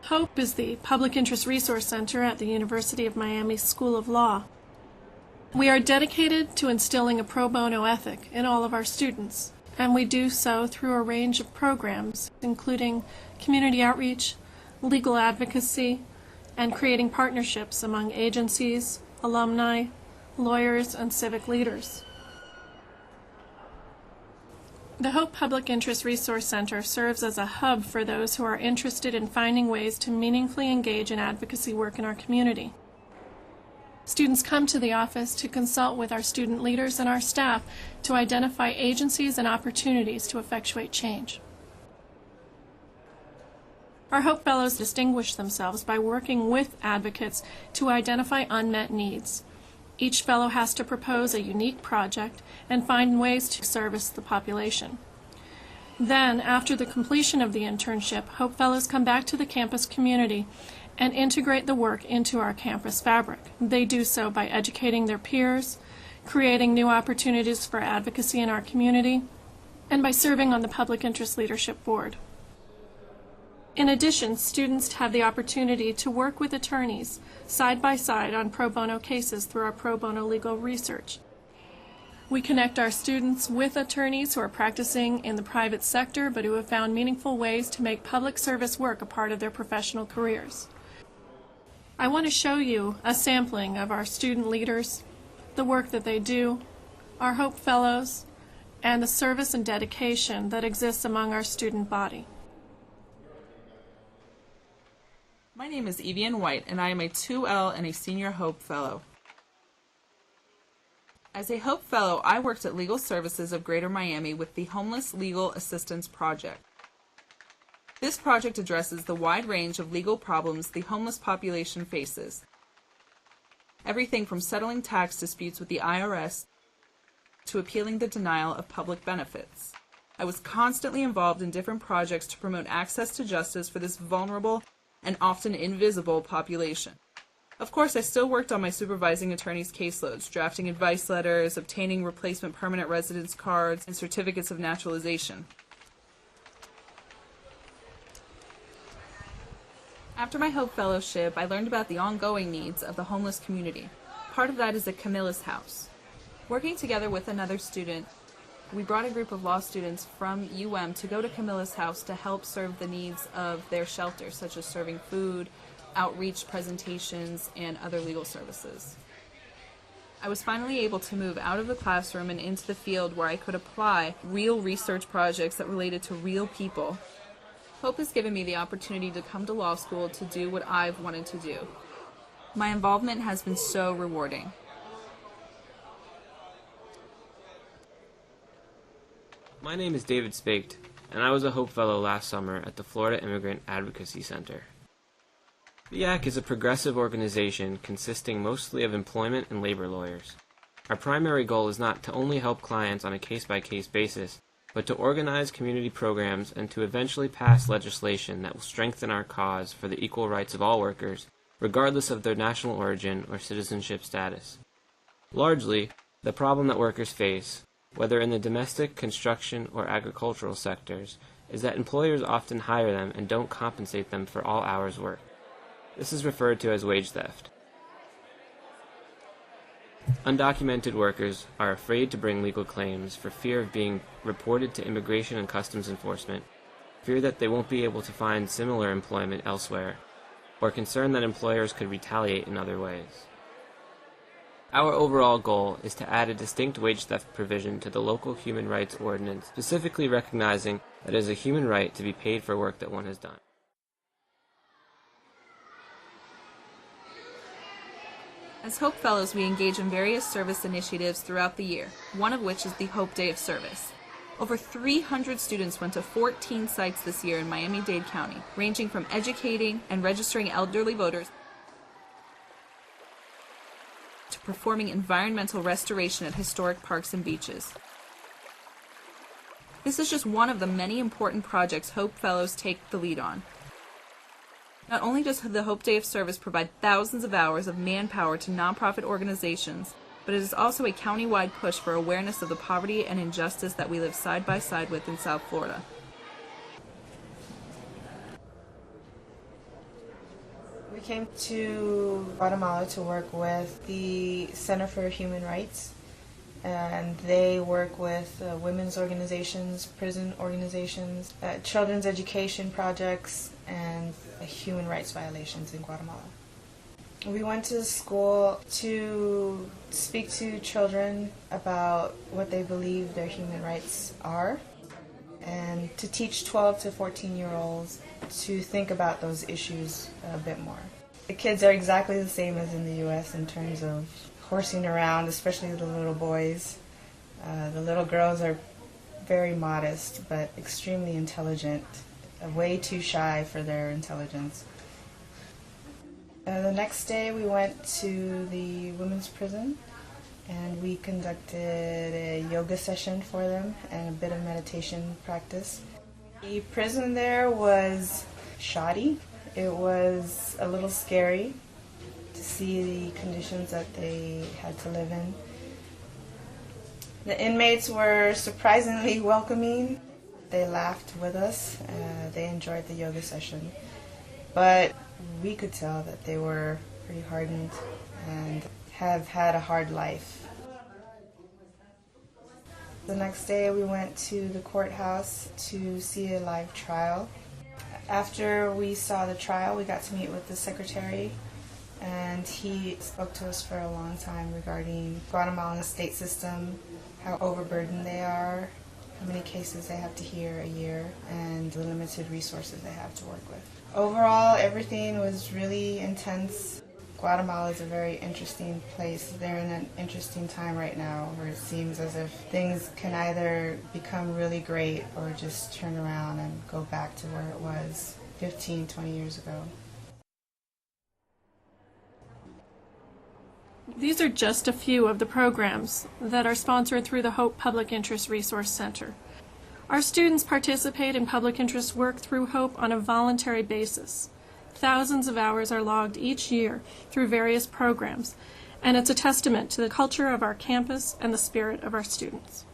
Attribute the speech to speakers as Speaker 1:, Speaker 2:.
Speaker 1: HOPE is the Public Interest Resource Center at the University of Miami School of Law. We are dedicated to instilling a pro bono ethic in all of our students, and we do so through a range of programs, including community outreach, legal advocacy, and creating partnerships among agencies, alumni, lawyers, and civic leaders. The Hope Public Interest Resource Center serves as a hub for those who are interested in finding ways to meaningfully engage in advocacy work in our community. Students come to the office to consult with our student leaders and our staff to identify agencies and opportunities to effectuate change. Our Hope Fellows distinguish themselves by working with advocates to identify unmet needs. Each fellow has to propose a unique project and find ways to service the population. Then, after the completion of the internship, Hope Fellows come back to the campus community and integrate the work into our campus fabric. They do so by educating their peers, creating new opportunities for advocacy in our community, and by serving on the Public Interest Leadership Board. In addition, students have the opportunity to work with attorneys side by side on pro bono cases through our pro bono legal research. We connect our students with attorneys who are practicing in the private sector but who have found meaningful ways to make public service work a part of their professional careers. I want to show you a sampling of our student leaders, the work that they do, our Hope Fellows, and the service and dedication that exists among our student body.
Speaker 2: My name is Evian White, and I am a 2L and a Senior Hope Fellow. As a Hope Fellow, I worked at Legal Services of Greater Miami with the Homeless Legal Assistance Project. This project addresses the wide range of legal problems the homeless population faces. Everything from settling tax disputes with the IRS to appealing the denial of public benefits. I was constantly involved in different projects to promote access to justice for this vulnerable and often invisible population. Of course, I still worked on my supervising attorney's caseloads, drafting advice letters, obtaining replacement permanent residence cards, and certificates of naturalization. After my Hope Fellowship, I learned about the ongoing needs of the homeless community. Part of that is at Camilla's house. Working together with another student, we brought a group of law students from to go to Camilla's house to help serve the needs of their shelter, such as serving food, outreach presentations, and other legal services. I was finally able to move out of the classroom and into the field where I could apply real research projects that related to real people. Hope has given me the opportunity to come to law school to do what I've wanted to do. My involvement has been so rewarding.
Speaker 3: My name is David Spaked, and I was a Hope Fellow last summer at the Florida Immigrant Advocacy Center. FIAC is a progressive organization consisting mostly of employment and labor lawyers. Our primary goal is not to only help clients on a case-by-case basis, but to organize community programs and to eventually pass legislation that will strengthen our cause for the equal rights of all workers, regardless of their national origin or citizenship status. Largely, the problem that workers face, whether in the domestic, construction, or agricultural sectors, is that employers often hire them and don't compensate them for all hours worked. This is referred to as wage theft. Undocumented workers are afraid to bring legal claims for fear of being reported to Immigration and Customs Enforcement, fear that they won't be able to find similar employment elsewhere, or concern that employers could retaliate in other ways. Our overall goal is to add a distinct wage theft provision to the local human rights ordinance, specifically recognizing that it is a human right to be paid for work that one has done.
Speaker 2: As Hope Fellows, we engage in various service initiatives throughout the year, one of which is the Hope Day of Service. Over 300 students went to 14 sites this year in Miami-Dade County, ranging from educating and registering elderly voters to performing environmental restoration at historic parks and beaches. This is just one of the many important projects Hope Fellows take the lead on. Not only does the Hope Day of Service provide thousands of hours of manpower to nonprofit organizations, but it is also a county-wide push for awareness of the poverty and injustice that we live side by side with in South Florida.
Speaker 4: came to Guatemala to work with the Center for Human Rights, and they work with women's organizations, prison organizations, children's education projects, and human rights violations in Guatemala. We went to school to speak to children about what they believe their human rights are, and to teach 12 to 14-year-olds to think about those issues a bit more. The kids are exactly the same as in the U.S. in terms of horsing around, especially the little boys. The little girls are very modest but extremely intelligent, way too shy for their intelligence. The next day we went to the women's prison and we conducted a yoga session for them and a bit of meditation practice. The prison there was shoddy. It was a little scary to see the conditions that they had to live in. The inmates were surprisingly welcoming. They laughed with us. They enjoyed the yoga session. But we could tell that they were pretty hardened and have had a hard life. The next day we went to the courthouse to see a live trial. After we saw the trial, we got to meet with the secretary, and he spoke to us for a long time regarding Guatemalan state system, how overburdened they are, how many cases they have to hear a year, and the limited resources they have to work with. Overall, everything was really intense. Guatemala is a very interesting place. They're in an interesting time right now where it seems as if things can either become really great or just turn around and go back to where it was 15, 20 years ago.
Speaker 1: These are just a few of the programs that are sponsored through the Hope Public Interest Resource Center. Our students participate in public interest work through Hope on a voluntary basis. Thousands of hours are logged each year through various programs, and it's a testament to the culture of our campus and the spirit of our students.